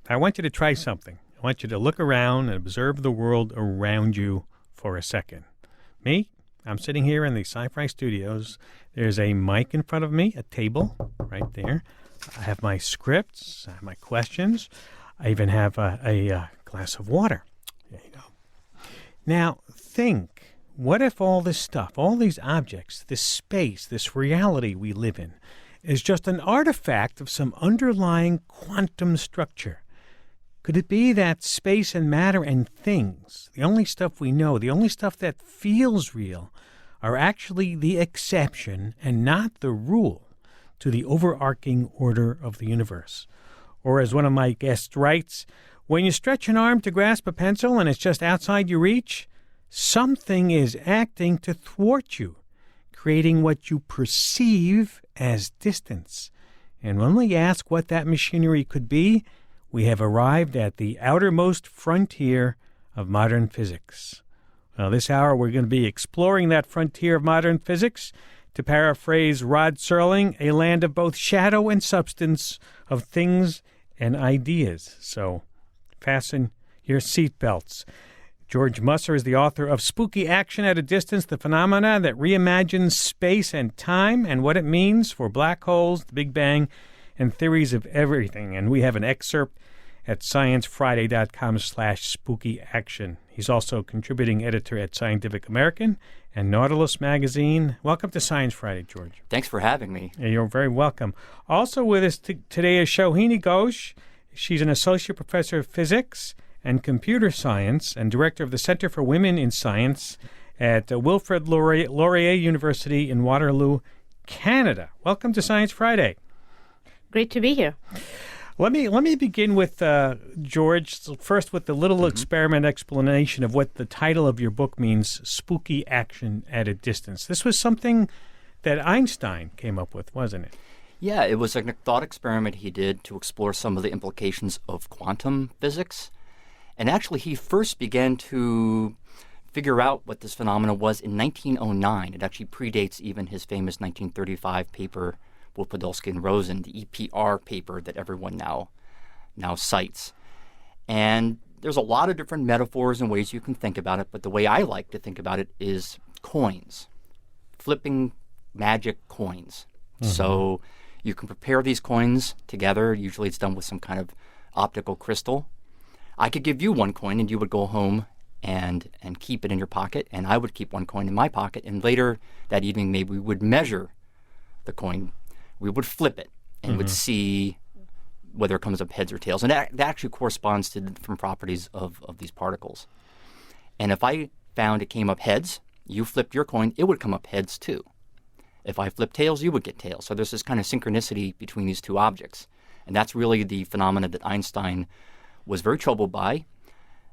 I want you to try something. I want you to look around and observe the world around you for a second. Me, I'm sitting here in the Sci-Fi Studios. There's a mic in front of me, a table right there. I have my scripts, I have my questions. I even have a glass of water. There you go. Now, think, what if all this stuff, all these objects, this space, this reality we live in, is just an artifact of some underlying quantum structure? Could it be that space and matter and things, the only stuff we know, the only stuff that feels real, are actually the exception and not the rule to the overarching order of the universe? Or as one of my guests writes, when you stretch an arm to grasp a pencil and it's just outside your reach, something is acting to thwart you, creating what you perceive as distance. And when we ask what that machinery could be, we have arrived at the outermost frontier of modern physics. Well, this hour we're going to be exploring that frontier of modern physics. To paraphrase Rod Serling, a land of both shadow and substance, of things and ideas. So fasten your seatbelts. George Musser is the author of Spooky Action at a Distance, the phenomena that reimagines space and time, and what it means for black holes, the Big Bang, and theories of everything. And we have an excerpt at sciencefriday.com/spookyaction. He's also contributing editor at Scientific American and Nautilus Magazine. Welcome to Science Friday, George. Thanks for having me. Yeah, you're very welcome. Also with us today is Shohini Ghose. She's an associate professor of physics and computer science and director of the Center for Women in Science at Wilfrid Laurier University in Waterloo, Canada. Welcome to Science Friday. Great to be here. Let me begin with George, first with the little experiment explanation of what the title of your book means, Spooky Action at a Distance. This was something that Einstein came up with, wasn't it? Yeah, it was a thought experiment he did to explore some of the implications of quantum physics. And actually, he first began to figure out what this phenomenon was in 1909. It actually predates even his famous 1935 paper with Podolsky and Rosen, the EPR paper that everyone now cites. And there's a lot of different metaphors and ways you can think about it, but the way I like to think about it is coins, flipping magic coins. Mm-hmm. So you can prepare these coins together. Usually it's done with some kind of optical crystal. I could give you one coin and you would go home and keep it in your pocket, and I would keep one coin in my pocket, and later that evening maybe we would measure the coin. We would flip it and would see whether it comes up heads or tails. And that actually corresponds to the different properties of these particles. And if I found it came up heads, you flipped your coin, it would come up heads too. If I flipped tails, you would get tails. So there's this kind of synchronicity between these two objects. And that's really the phenomena that Einstein was very troubled by.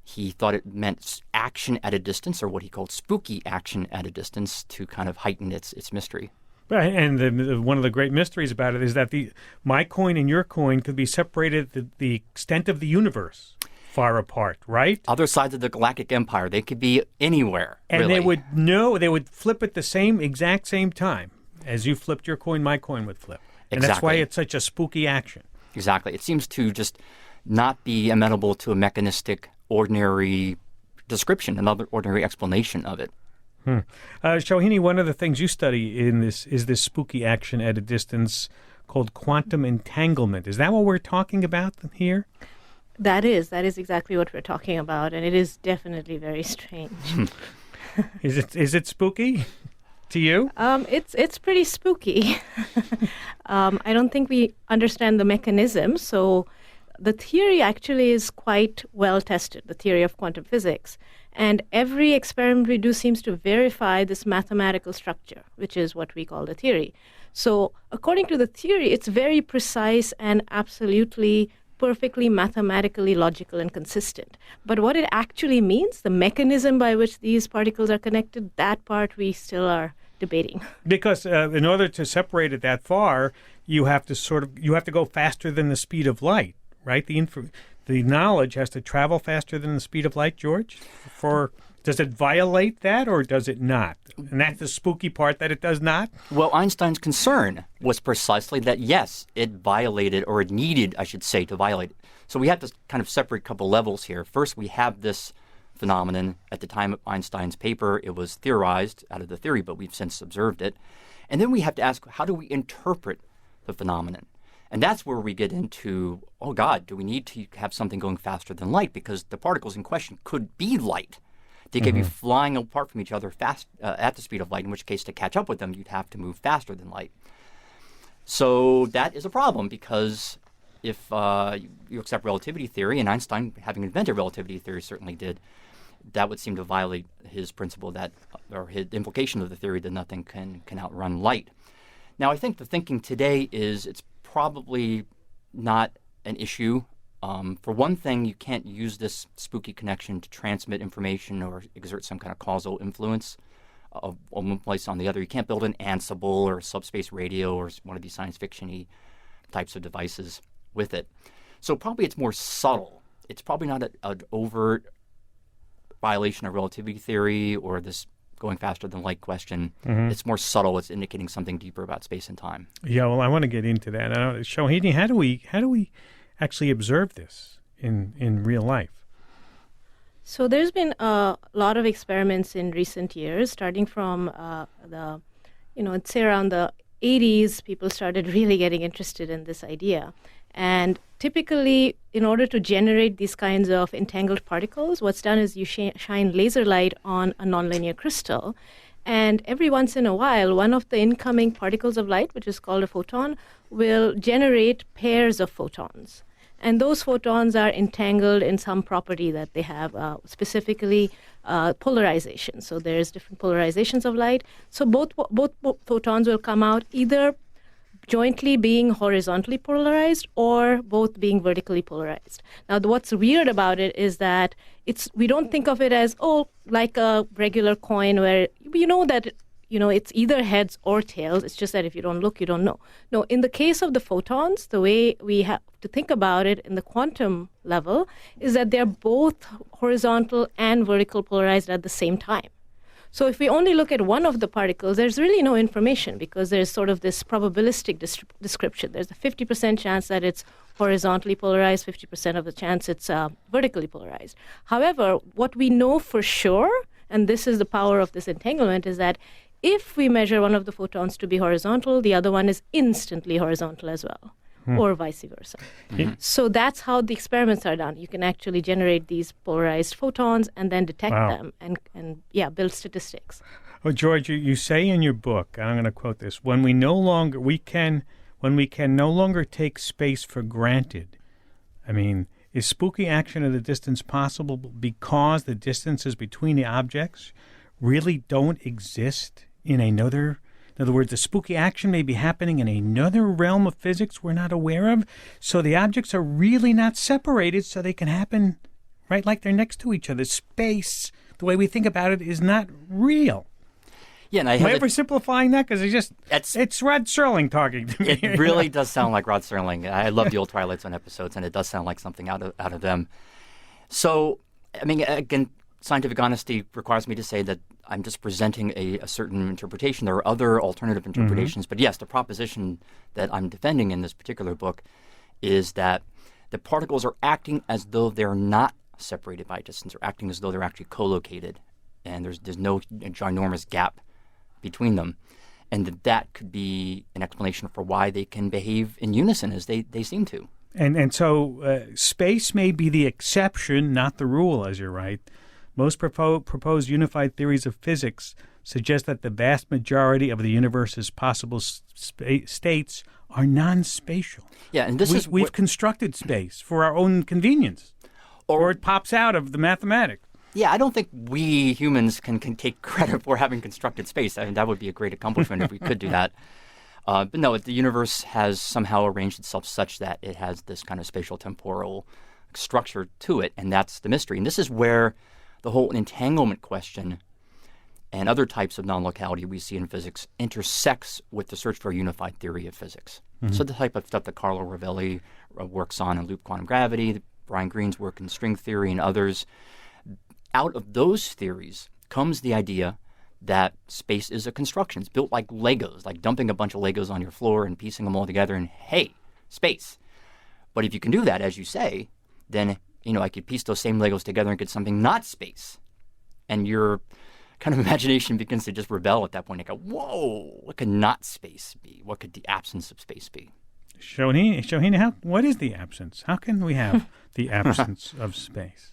He thought it meant action at a distance, or what he called spooky action at a distance, to kind of heighten its mystery. Right, and one of the great mysteries about it is that my coin and your coin could be separated the extent of the universe far apart, right? Other sides of the galactic empire. They could be anywhere, and really. they would flip at the exact same time. As you flipped your coin, my coin would flip. And Exactly. that's why it's such a spooky action. Exactly. It seems to just not be amenable to a mechanistic, ordinary description, another ordinary explanation of it. Shohini, one of the things you study in this is this spooky action at a distance called quantum entanglement. Is that what we're talking about here? That is exactly what we're talking about, and it is definitely very strange. Is it spooky to you? It's pretty spooky. I don't think we understand the mechanism, so the theory actually is quite well tested, the theory of quantum physics. And every experiment we do seems to verify this mathematical structure, which is what we call the theory. So according to the theory, it's very precise and absolutely perfectly mathematically logical and consistent. But what it actually means, the mechanism by which these particles are connected, that part we still are debating. Because in order to separate it that far, you have to go faster than the speed of light, right? The knowledge has to travel faster than the speed of light, George, for Does it violate that or does it not? And that's the spooky part, that it does not? Well, Einstein's concern was precisely that, yes, it violated, or it needed, I should say, to violate it. So we have to kind of separate a couple levels here. First, we have this phenomenon. At the time of Einstein's paper, it was theorized out of the theory, but we've since observed it. And then we have to ask, how do we interpret the phenomenon? And that's where we get into, oh God, do we need to have something going faster than light? Because the particles in question could be light. They could be flying apart from each other fast at the speed of light, in which case to catch up with them, you'd have to move faster than light. So that is a problem, because if you accept relativity theory, and Einstein, having invented relativity theory, certainly did, that would seem to violate his principle that, or his implication of the theory that nothing can outrun light. Now, I think the thinking today is it's probably not an issue. For one thing, you can't use this spooky connection to transmit information or exert some kind of causal influence of one place on the other. You can't build an Ansible or subspace radio or one of these science fiction-y types of devices with it. So probably it's more subtle. It's probably not an overt violation of relativity theory or this going faster than light question. It's more subtle. It's indicating something deeper about space and time. Yeah, well, I want to get into that. Shohini, how do we actually observe this in real life? So there's been a lot of experiments in recent years, starting from I'd say around the 80s, people started really getting interested in this idea. And typically, in order to generate these kinds of entangled particles, what's done is you shine laser light on a nonlinear crystal. And every once in a while, one of the incoming particles of light, which is called a photon, will generate pairs of photons. And those photons are entangled in some property that they have, specifically polarization. So there's different polarizations of light. So both photons will come out either jointly being horizontally polarized or both being vertically polarized. Now, what's weird about it is that we don't think of it as, like a regular coin where you know that it's either heads or tails. It's just that if you don't look, you don't know. No, in the case of the photons, the way we have to think about it in the quantum level is that they're both horizontal and vertical polarized at the same time. So if we only look at one of the particles, there's really no information because there's sort of this probabilistic description. There's a 50% chance that it's horizontally polarized, 50% of the chance it's vertically polarized. However, what we know for sure, and this is the power of this entanglement, is that if we measure one of the photons to be horizontal, the other one is instantly horizontal as well, or vice versa. So that's how the experiments are done. You can actually generate these polarized photons and then detect them and build statistics. Well, George, you say in your book, and I'm going to quote this, when we can no longer take space for granted. I mean, is spooky action at a distance possible because the distances between the objects really don't exist in another? In other words, the spooky action may be happening in another realm of physics we're not aware of, so the objects are really not separated, so they can happen right like they're next to each other. Space, the way we think about it, is not real. Yeah, and Am I oversimplifying that? Because it's Rod Serling talking to me. It really does sound like Rod Serling. I love the old Twilight Zone episodes, and it does sound like something out of them. So, I mean, again, scientific honesty requires me to say that I'm just presenting a certain interpretation. There are other alternative interpretations. But yes, the proposition that I'm defending in this particular book is that the particles are acting as though they're not separated by distance. They're acting as though they're actually co-located. And there's no ginormous gap between them. And that could be an explanation for why they can behave in unison as they seem to. And so space may be the exception, not the rule, as you're right. Most proposed unified theories of physics suggest that the vast majority of the universe's possible states are non-spatial. Yeah, and we've constructed space for our own convenience, or it pops out of the mathematics. Yeah, I don't think we humans can take credit for having constructed space. I mean, that would be a great accomplishment if we could do that. But no, the universe has somehow arranged itself such that it has this kind of spatial-temporal structure to it, and that's the mystery. And this is where the whole entanglement question and other types of non-locality we see in physics intersects with the search for a unified theory of physics. So the type of stuff that Carlo Rovelli works on in loop quantum gravity, Brian Greene's work in string theory, and others, out of those theories comes the idea that space is a construction. It's built like Legos, like dumping a bunch of Legos on your floor and piecing them all together and, hey, space. But if you can do that, as you say, then, I could piece those same Legos together and get something not space. And your kind of imagination begins to just rebel at that point. You go, whoa, what could not space be? What could the absence of space be? Shohini, what is the absence? How can we have the absence of space?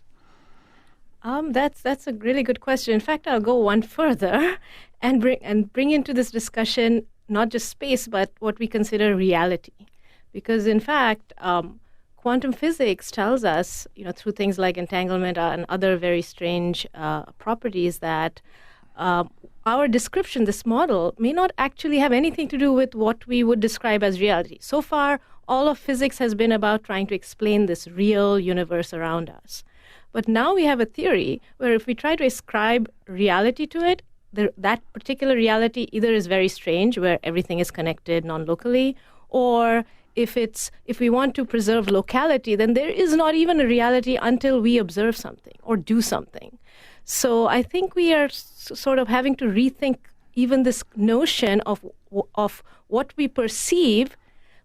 That's a really good question. In fact, I'll go one further and bring into this discussion not just space, but what we consider reality. Because in fact, quantum physics tells us, through things like entanglement and other very strange properties, that our description, this model, may not actually have anything to do with what we would describe as reality. So far, all of physics has been about trying to explain this real universe around us. But now we have a theory where if we try to ascribe reality to it, that particular reality either is very strange, where everything is connected non-locally, or if we want to preserve locality, then there is not even a reality until we observe something or do something. So I think we are sort of having to rethink even this notion of what we perceive,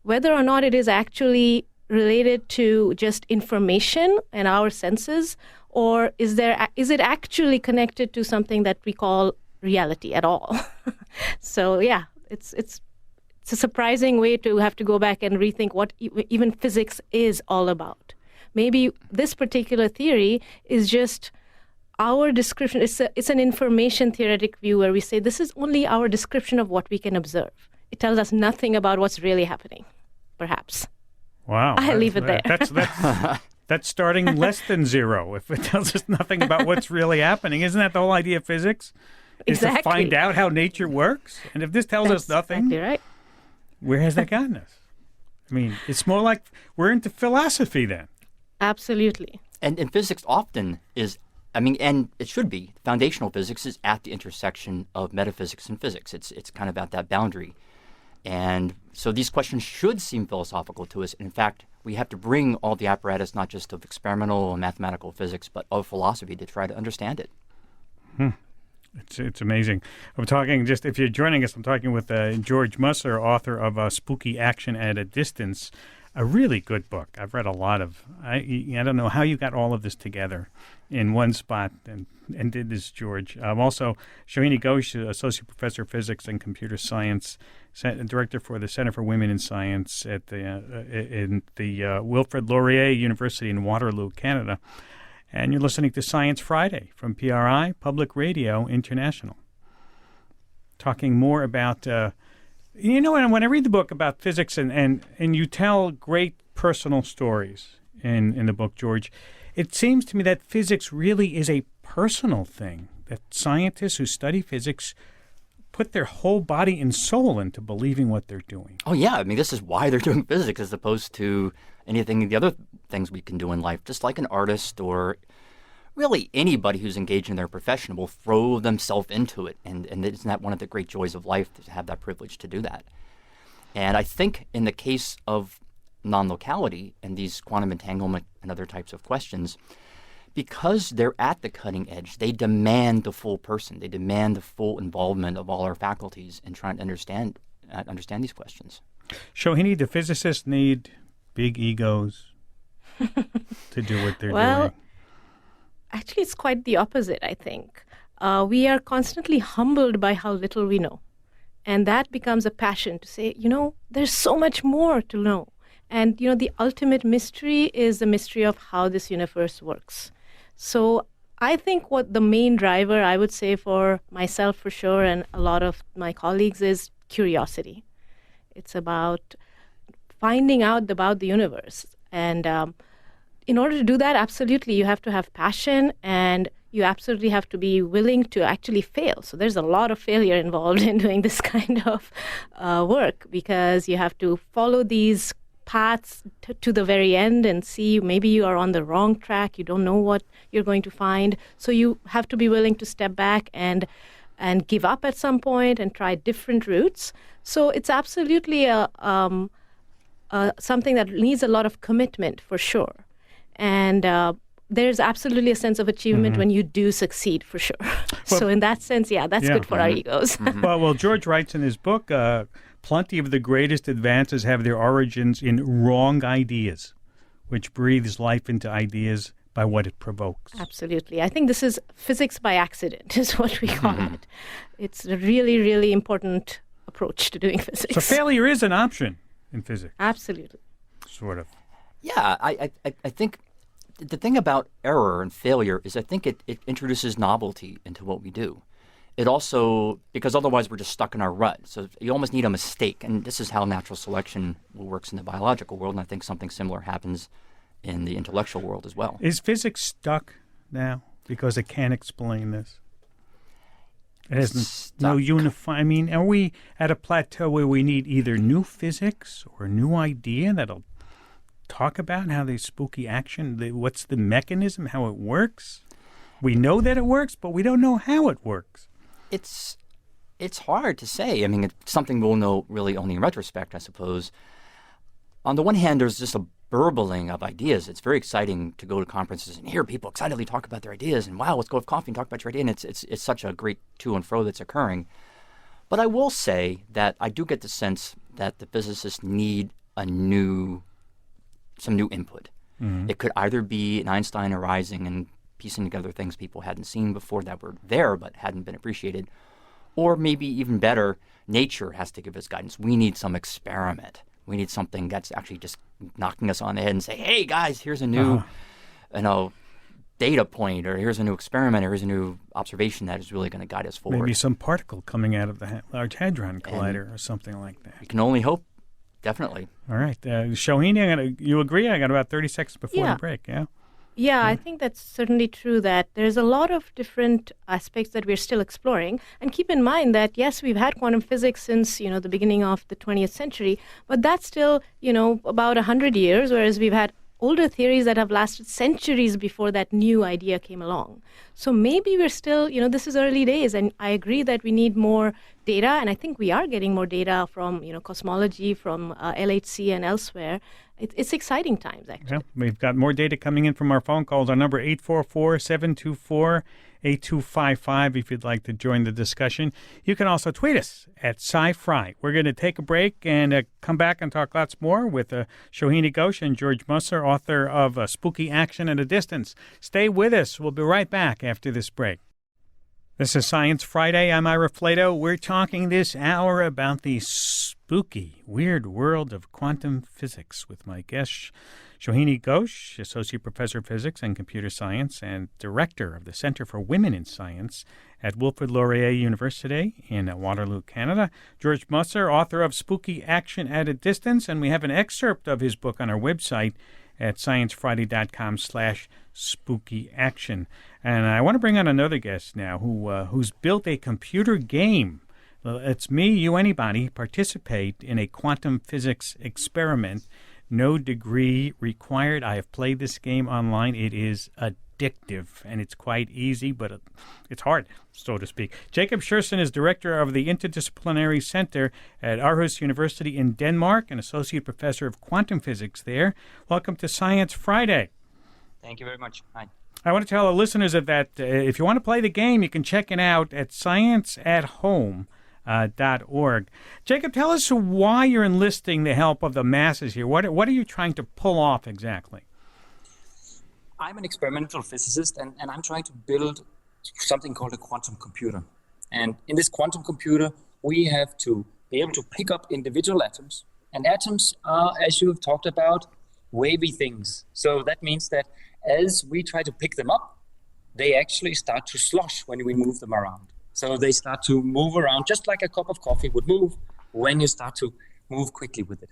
whether or not it is actually related to just information and our senses, or is it actually connected to something that we call reality at all? So yeah, it's a surprising way to have to go back and rethink what even physics is all about. Maybe this particular theory is just our description. It's an information theoretic view where we say this is only our description of what we can observe. It tells us nothing about what's really happening, perhaps. Wow. I'll leave it there. That's starting less than zero. If it tells us nothing about what's really happening, isn't that the whole idea of physics? Is exactly. to find out how nature works? And if this tells us nothing, exactly right. Where has that gotten us? I mean, it's more like we're into philosophy then. Absolutely. And physics often is, and it should be, foundational physics is at the intersection of metaphysics and physics. It's kind of at that boundary. And so these questions should seem philosophical to us. In fact, we have to bring all the apparatus, not just of experimental and mathematical physics, but of philosophy to try to understand it. It's amazing. I'm talking, just if you're joining us, I'm talking with George Musser, author of Spooky Action at a Distance, a really good book. I've read a lot of. I don't know how you got all of this together in one spot and did this, George. Also, Shohini Ghose, Associate Professor of Physics and Computer Science, Director for the Center for Women in Science at in the Wilfrid Laurier University in Waterloo, Canada. And you're listening to Science Friday from PRI, Public Radio International. Talking more about, when I read the book about physics and you tell great personal stories in the book, George, it seems to me that physics really is a personal thing, that scientists who study physics put their whole body and soul into believing what they're doing. Oh, yeah. This is why they're doing physics as opposed to anything, the other things we can do in life. Just like an artist or really anybody who's engaged in their profession will throw themselves into it. And isn't that one of the great joys of life, to have that privilege to do that? And I think in the case of non-locality and these quantum entanglement and other types of questions, because they're at the cutting edge, they demand the full person. They demand the full involvement of all our faculties in trying to understand these questions. Shohini, do physicists need big egos to do what they're doing? Actually, it's quite the opposite, I think. We are constantly humbled by how little we know. And that becomes a passion to say, there's so much more to know. And, the ultimate mystery is the mystery of how this universe works. So I think what the main driver, I would say, for myself for sure, and a lot of my colleagues, is curiosity. It's about finding out about the universe. And in order to do that, absolutely, you have to have passion, and you absolutely have to be willing to actually fail. So there's a lot of failure involved in doing this kind of work, because you have to follow these paths to the very end and see maybe you are on the wrong track. You don't know what you're going to find. So you have to be willing to step back and give up at some point and try different routes. So it's absolutely something that needs a lot of commitment for sure. And there's absolutely a sense of achievement when you do succeed, for sure. So in that sense, that's good for our egos. Well, George writes in his book, plenty of the greatest advances have their origins in wrong ideas, which breathes life into ideas by what it provokes. Absolutely. I think this is physics by accident is what we call it. It's a really, really important approach to doing physics. So failure is an option in physics. Absolutely. Sort of. Yeah, I think the thing about error and failure is I think it introduces novelty into what we do. It also, because otherwise we're just stuck in our rut. So you almost need a mistake. And this is how natural selection works in the biological world. And I think something similar happens in the intellectual world as well. Is physics stuck now because it can't explain this? It has no unify. I mean, are we at a plateau where we need either new physics or a new idea that'll talk about how the spooky action, what's the mechanism, how it works? We know that it works, but we don't know how it works. It's hard to say. I mean, it's something we'll know really only in retrospect, I suppose. On the one hand, there's just a burbling of ideas. It's very exciting to go to conferences and hear people excitedly talk about their ideas. And wow, let's go have coffee and talk about your idea. And it's such a great to and fro that's occurring. But I will say that I do get the sense that the physicists need some new input. It could either be an Einstein arising and piecing together things people hadn't seen before that were there but hadn't been appreciated, or maybe even better, nature has to give us guidance. We need some experiment. We need something that's actually just knocking us on the head and say, hey, guys, here's a new data point, or here's a new experiment, or here's a new observation that is really going to guide us forward. Maybe some particle coming out of the Large Hadron Collider or something like that. You can only hope. Definitely. All right. Shohini, you agree? I got about 30 seconds before the break, yeah? Yeah, I think that's certainly true that there's a lot of different aspects that we're still exploring. And keep in mind that, yes, we've had quantum physics since, the beginning of the 20th century, but that's still, about 100 years, whereas we've had older theories that have lasted centuries before that new idea came along. So maybe we're still, this is early days, and I agree that we need more data, and I think we are getting more data from, cosmology, from LHC and elsewhere. It's exciting times, actually. Yeah, we've got more data coming in from our phone calls. Our number 844-724-8255 if you'd like to join the discussion. You can also tweet us at SciFri. We're going to take a break and come back and talk lots more with Shohini Ghose and George Musser, author of Spooky Action at a Distance. Stay with us. We'll be right back after this break. This is Science Friday. I'm Ira Flato. We're talking this hour about the spooky, weird world of quantum physics with my guest, Shohini Ghose, Associate Professor of Physics and Computer Science and Director of the Center for Women in Science at Wilfrid Laurier University in Waterloo, Canada. George Musser, author of Spooky Action at a Distance, and we have an excerpt of his book on our website at sciencefriday.com/spookyaction. And I want to bring on another guest now who's built a computer game. It's me, you, anybody, participate in a quantum physics experiment. No degree required. I have played this game online. It is addictive, and it's quite easy, but it's hard, so to speak. Jacob Sherson is director of the Interdisciplinary Center at Aarhus University in Denmark, and associate professor of quantum physics there. Welcome to Science Friday. Thank you very much. Hi. I want to tell our listeners that if you want to play the game, you can check it out at scienceathome.org. Jacob, tell us why you're enlisting the help of the masses here. What are you trying to pull off exactly? I'm an experimental physicist, and I'm trying to build something called a quantum computer. And in this quantum computer, we have to be able to pick up individual atoms. And atoms are, as you have talked about, wavy things. So that means that as we try to pick them up, they actually start to slosh when we move them around. So they start to move around just like a cup of coffee would move when you start to move quickly with it.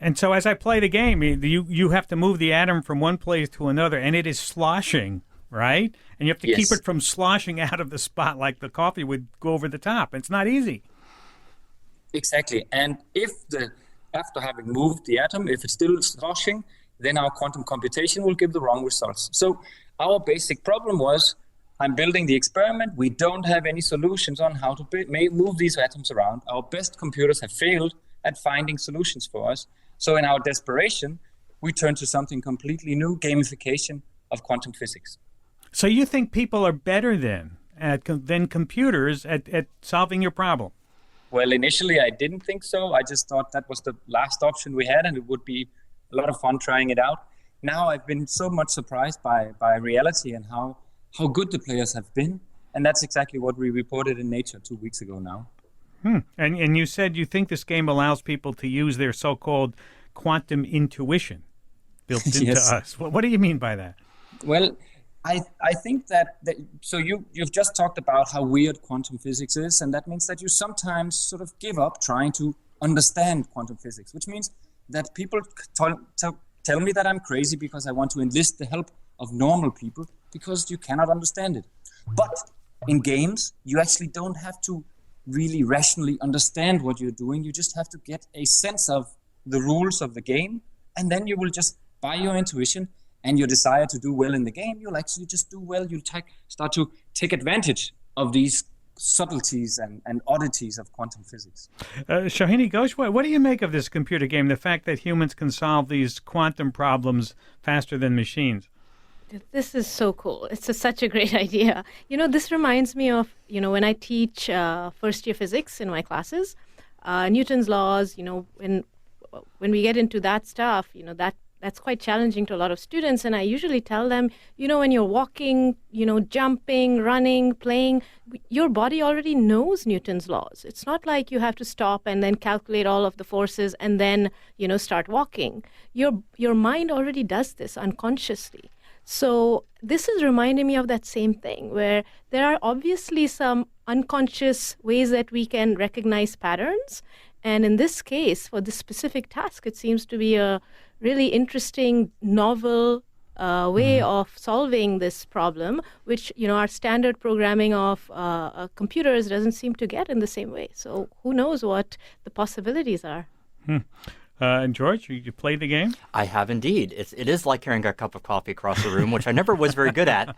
And so as I play the game, you have to move the atom from one place to another, and it is sloshing, right? And you have to keep it from sloshing out of the spot like the coffee would go over the top. It's not easy. Exactly. And after having moved the atom, if it's still sloshing, then our quantum computation will give the wrong results. So our basic problem was, I'm building the experiment. We don't have any solutions on how to move these atoms around. Our best computers have failed at finding solutions for us. So in our desperation, we turn to something completely new, gamification of quantum physics. So you think people are better than computers at solving your problem? Well, initially I didn't think so. I just thought that was the last option we had, and it would be a lot of fun trying it out. Now I've been so much surprised by reality and how good the players have been. And that's exactly what we reported in Nature 2 weeks ago now. And you said you think this game allows people to use their so-called quantum intuition built into Yes. us. What do you mean by that? Well, I think that so you've just talked about how weird quantum physics is, and that means that you sometimes sort of give up trying to understand quantum physics, which means that people tell me that I'm crazy because I want to enlist the help of normal people because you cannot understand it. But in games, you actually don't have to really rationally understand what you're doing. You just have to get a sense of the rules of the game, and then you will just, by your intuition and your desire to do well in the game, you'll actually just do well. You'll start to take advantage of these subtleties and oddities of quantum physics. Shohini Ghose, what do you make of this computer game, the fact that humans can solve these quantum problems faster than machines? This is so cool. It's such a great idea. This reminds me of, when I teach first-year physics in my classes, Newton's laws, when we get into that stuff, that's quite challenging to a lot of students. And I usually tell them, when you're walking, jumping, running, playing, your body already knows Newton's laws. It's not like you have to stop and then calculate all of the forces and then, start walking. Your mind already does this unconsciously. So this is reminding me of that same thing, where there are obviously some unconscious ways that we can recognize patterns. And in this case, for this specific task, it seems to be a really interesting, novel way of solving this problem, which, our standard programming of computers doesn't seem to get in the same way. So who knows what the possibilities are. And George, you played the game? I have indeed. It is like carrying a cup of coffee across the room, which I never was very good at.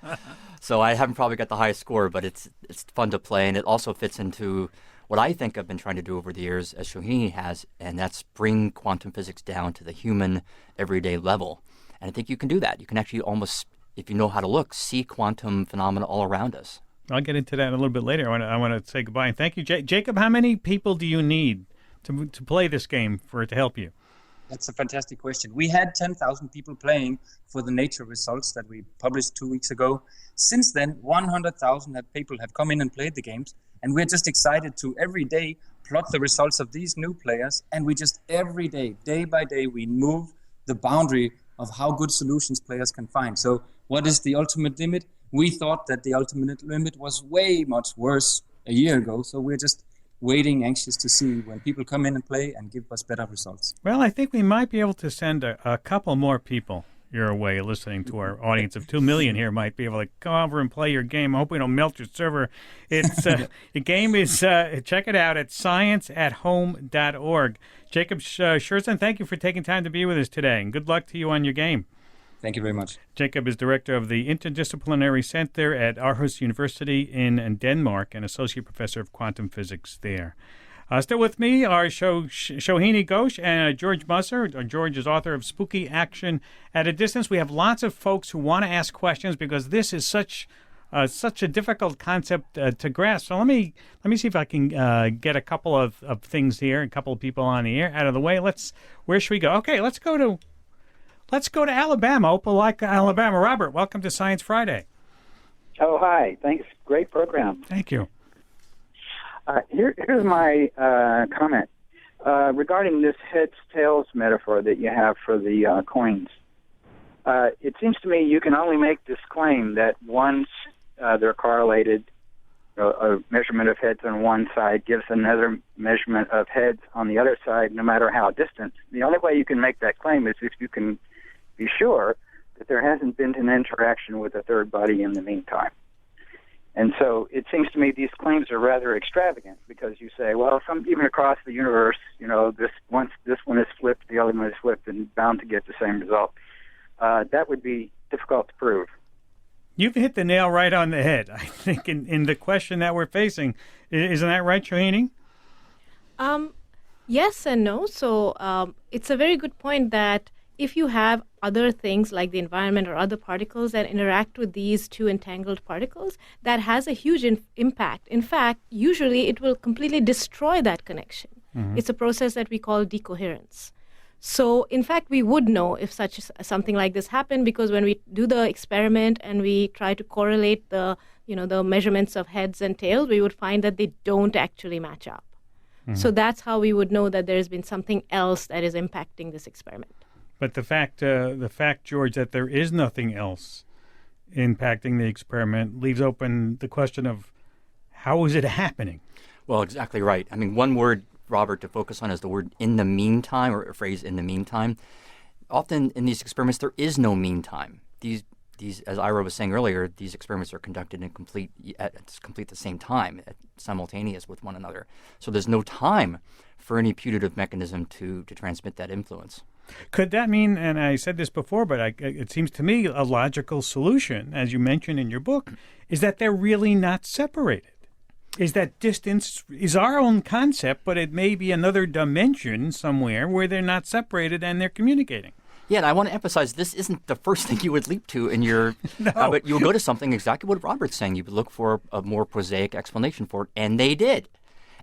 So I haven't probably got the highest score, but it's fun to play, and it also fits into what I think I've been trying to do over the years, as Shohini has, and that's bring quantum physics down to the human everyday level. And I think you can do that. You can actually almost, if you know how to look, see quantum phenomena all around us. I'll get into that a little bit later. I want to say goodbye and thank you. Jacob, how many people do you need to play this game for it to help you? That's a fantastic question. We had 10,000 people playing for the Nature results that we published 2 weeks ago. Since then, 100,000 people have come in and played the games. And we're just excited to every day plot the results of these new players. And we just every day, day by day, we move the boundary of how good solutions players can find. So what is the ultimate limit? We thought that the ultimate limit was way much worse a year ago. So we're just waiting, anxious to see when people come in and play and give us better results. Well, I think we might be able to send a couple more people your way listening to our audience of 2 million here might be able to come over and play your game. I hope we don't melt your server. It's the game is, check it out at scienceathome.org. Jacob Sherson, thank you for taking time to be with us today, and good luck to you on your game. Thank you very much. Jacob is director of the Interdisciplinary Center at Aarhus University in Denmark and associate professor of quantum physics there. Still with me are Shohini Ghose and George Musser. George is author of Spooky Action at a Distance. We have lots of folks who want to ask questions because this is such a difficult concept to grasp. So let me see if I can get a couple of things here, a couple of people on the air out of the way. Where should we go? Okay, let's go to Alabama, Opelika, Alabama. Robert, welcome to Science Friday. Oh, hi. Thanks. Great program. Thank you. Here's my comment regarding this heads-tails metaphor that you have for the coins. It seems to me you can only make this claim that once they're correlated, a measurement of heads on one side gives another measurement of heads on the other side, no matter how distant. The only way you can make that claim is if you can be sure that there hasn't been an interaction with a third body in the meantime. And so it seems to me these claims are rather extravagant because you say, well, even across the universe, once this one is flipped, the other one is flipped and bound to get the same result. That would be difficult to prove. You've hit the nail right on the head, I think, in the question that we're facing. Isn't that right, Shohini? Yes and no. So it's a very good point that if you have other things like the environment or other particles that interact with these two entangled particles, that has a huge impact. In fact, usually it will completely destroy that connection. It's a process that we call decoherence. So, in fact, we would know if something like this happened, because when we do the experiment and we try to correlate the measurements of heads and tails, we would find that they don't actually match up. So that's how we would know that there's been something else that is impacting this experiment. But the fact, George, that there is nothing else impacting the experiment leaves open the question of how is it happening? Well, exactly right. I mean, one word, Robert, to focus on is the word "in the meantime," or a phrase "in the meantime." Often in these experiments, there is no meantime. These, as Ira was saying earlier, these experiments are conducted at complete the same time, simultaneous with one another. So there's no time for any putative mechanism to transmit that influence. Could that mean, and I said this before, but it seems to me a logical solution, as you mentioned in your book, is that they're really not separated. Is that distance is our own concept, but it may be another dimension somewhere where they're not separated and they're communicating. Yeah, and I want to emphasize this isn't the first thing you would leap to in your... No. But you would go to something exactly what Robert's saying. You would look for a more prosaic explanation for it, and they did.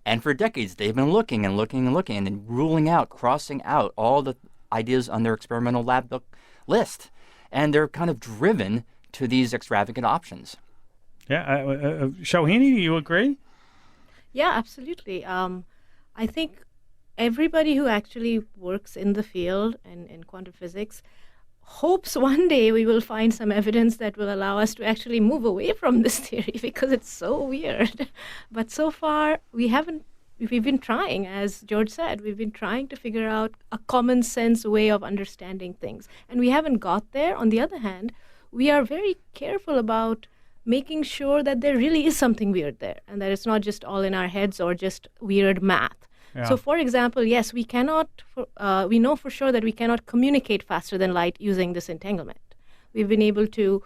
And for decades, they've been looking and looking and looking and ruling out, crossing out all the ideas on their experimental lab book list. And they're kind of driven to these extravagant options. Yeah, Shohini, do you agree? Yeah, absolutely. I think everybody who actually works in the field and in quantum physics hopes one day we will find some evidence that will allow us to actually move away from this theory, because it's so weird. But so far, we've been trying, as George said, we've been trying to figure out a common sense way of understanding things. And we haven't got there. On the other hand, we are very careful about making sure that there really is something weird there, and that it's not just all in our heads or just weird math. Yeah. So, for example, yes, we know for sure that we cannot communicate faster than light using this entanglement. We've been able to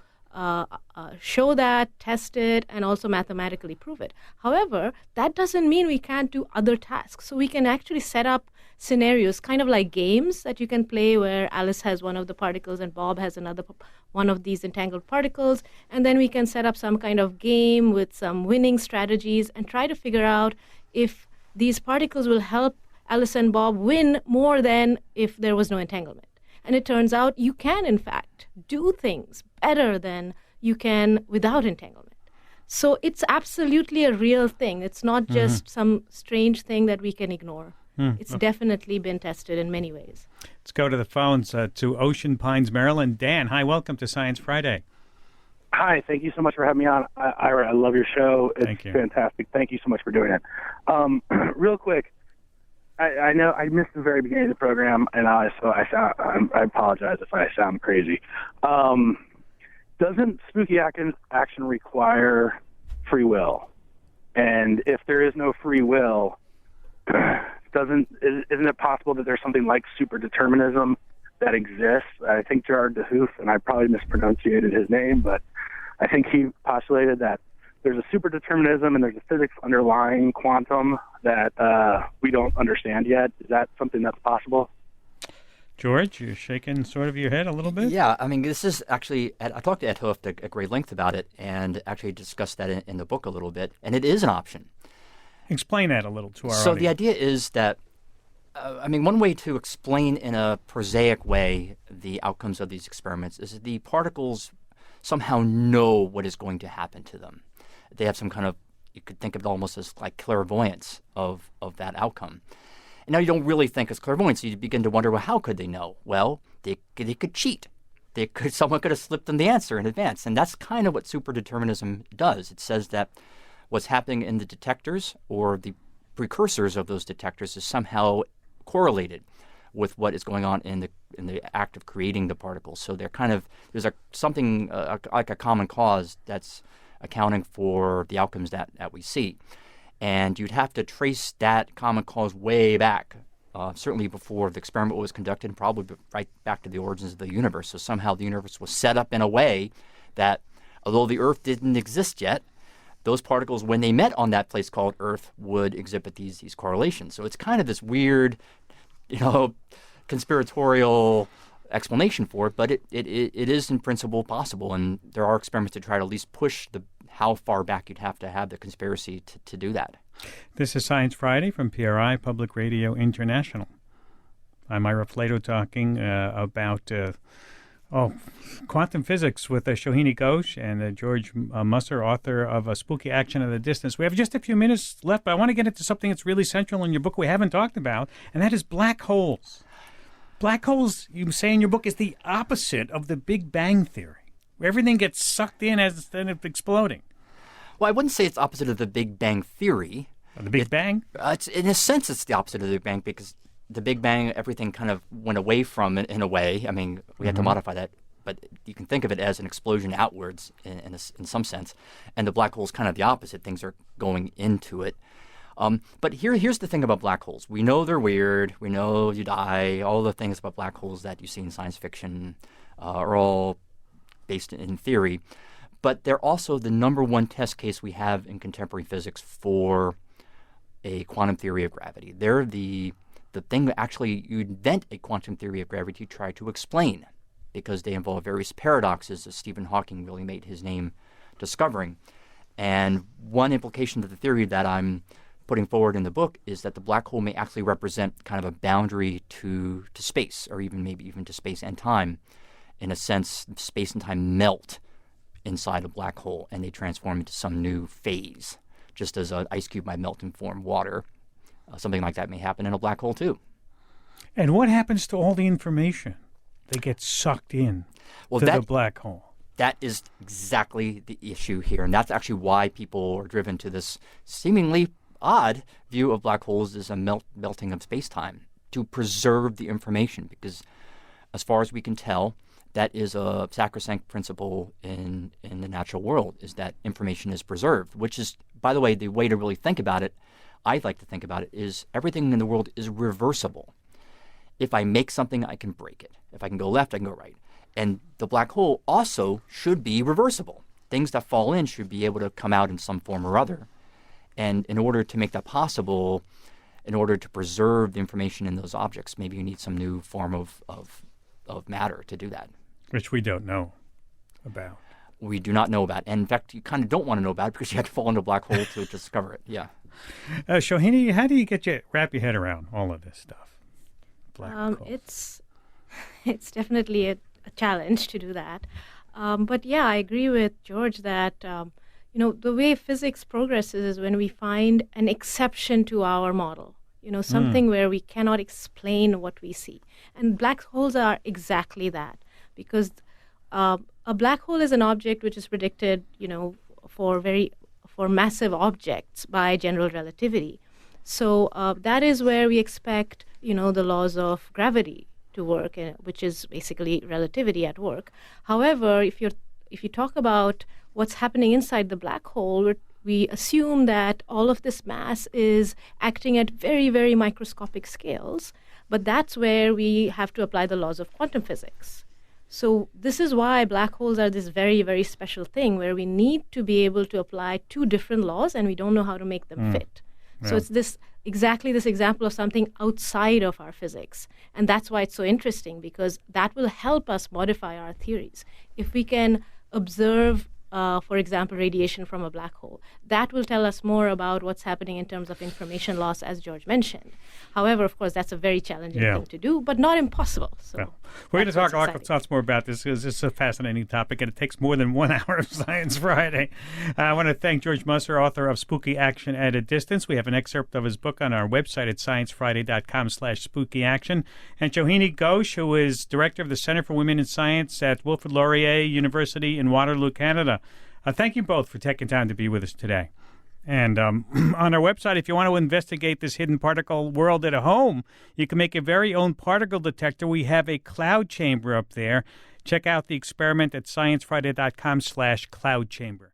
show that, test it, and also mathematically prove it. However, that doesn't mean we can't do other tasks. So we can actually set up scenarios, kind of like games that you can play, where Alice has one of the particles and Bob has another one of these entangled particles, and then we can set up some kind of game with some winning strategies and try to figure out if these particles will help Alice and Bob win more than if there was no entanglement. And it turns out you can, in fact, do things better than you can without entanglement. So it's absolutely a real thing. It's not just some strange thing that we can ignore. It's definitely been tested in many ways. Let's go to the phones to Ocean Pines, Maryland. Dan, hi, welcome to Science Friday. Hi, thank you so much for having me on. Ira, I love your show. It's fantastic. Thank you so much for doing it. Real quick, I know I missed the very beginning of the program, and I apologize if I sound crazy. Doesn't spooky action require free will? And if there is no free will, isn't it possible that there's something like superdeterminism that exists? I think Gerard de Hoof, and I probably mispronunciated his name, but I think he postulated that there's a superdeterminism and there's a physics underlying quantum that we don't understand yet. Is that something that's possible? George, you're shaking sort of your head a little bit? Yeah, I mean, this is actually, I talked to Ed Hooft at great length about it and actually discussed that in the book a little bit, and it is an option. Explain that a little to our So audience. the idea is that, one way to explain in a prosaic way the outcomes of these experiments is that the particles somehow know what is going to happen to them. They have some kind of, you could think of it almost as like clairvoyance of that outcome. And now you don't really think it's clairvoyance. You begin to wonder, well, how could they know? Well, they could cheat. Someone could have slipped them the answer in advance. And that's kind of what superdeterminism does. It says that what's happening in the detectors or the precursors of those detectors is somehow correlated with what is going on in the act of creating the particles. So they're kind of, there's something like a common cause that's accounting for the outcomes that we see. And you'd have to trace that common cause way back, certainly before the experiment was conducted, and probably right back to the origins of the universe. So somehow the universe was set up in a way that, although the Earth didn't exist yet, those particles, when they met on that place called Earth, would exhibit these correlations. So it's kind of this weird, conspiratorial explanation for it, but it is in principle possible, and there are experiments to try to at least push how far back you'd have the conspiracy to do that. This is Science Friday from PRI, Public Radio International. I'm Ira Flato talking about quantum physics with Shohini Ghose and George Musser, author of Spooky Action at a Distance. We have just a few minutes left, but I want to get into something that's really central in your book we haven't talked about, and that is black holes. Black holes, you say in your book, is the opposite of the Big Bang Theory, where everything gets sucked in instead of exploding. Well, I wouldn't say it's opposite of the Big Bang Theory. The Big Bang? It's, in a sense, it's the opposite of the Big Bang, because the Big Bang, everything kind of went away from it in a way. I mean, we had to modify that, but you can think of it as an explosion outwards in some sense. And the black hole is kind of the opposite. Things are going into it. But here's the thing about black holes. We know they're weird. We know you die. All the things about black holes that you see in science fiction are all based in theory. But they're also the number one test case we have in contemporary physics for a quantum theory of gravity. They're the thing that actually you invent a quantum theory of gravity to try to explain, because they involve various paradoxes that Stephen Hawking really made his name discovering. And one implication of the theory that I'm putting forward in the book is that the black hole may actually represent kind of a boundary to space, or maybe even to space and time. In a sense, space and time melt inside a black hole and they transform into some new phase, just as an ice cube might melt and form water. Something like that may happen in a black hole too. And what happens to all the information? They get sucked in to the black hole. That is exactly the issue here, and that's actually why people are driven to this seemingly odd view of black holes as a melting of space-time, to preserve the information, because as far as we can tell, that is a sacrosanct principle in the natural world, is that information is preserved, which is, by the way, the way to really think about it, I like to think about it, is everything in the world is reversible. If I make something, I can break it. If I can go left, I can go right. And the black hole also should be reversible. Things that fall in should be able to come out in some form or other. And in order to make that possible, in order to preserve the information in those objects, maybe you need some new form of matter to do that. Which we don't know about. We do not know about. And in fact, you kind of don't want to know about it because you have to fall into a black hole to discover it. Yeah. Shohini, how do you wrap your head around all of this stuff? Black holes. It's definitely a challenge to do that. But yeah, I agree with George that the way physics progresses is when we find an exception to our model. Something where we cannot explain what we see. And black holes are exactly that, because a black hole is an object which is predicted, for massive objects by general relativity. So that is where we expect, the laws of gravity to work, which is basically relativity at work. However, if you talk about what's happening inside the black hole, we assume that all of this mass is acting at very, very microscopic scales, but that's where we have to apply the laws of quantum physics. So this is why black holes are this very, very special thing where we need to be able to apply two different laws and we don't know how to make them fit. Yeah. So it's this example of something outside of our physics. And that's why it's so interesting, because that will help us modify our theories. If we can observe, for example, radiation from a black hole, that will tell us more about what's happening in terms of information loss, as George mentioned. However, of course, that's a very challenging thing to do, but not impossible. So we're going to talk lots more about this, because it's a fascinating topic, and it takes more than 1 hour of Science Friday. I want to thank George Musser, author of Spooky Action at a Distance. We have an excerpt of his book on our website at sciencefriday.com/spookyaction. And Shohini Ghose, who is director of the Center for Women in Science at Wilfrid Laurier University in Waterloo, Canada. Thank you both for taking time to be with us today. And on our website, if you want to investigate this hidden particle world at home, you can make your very own particle detector. We have a cloud chamber up there. Check out the experiment at sciencefriday.com/cloud chamber.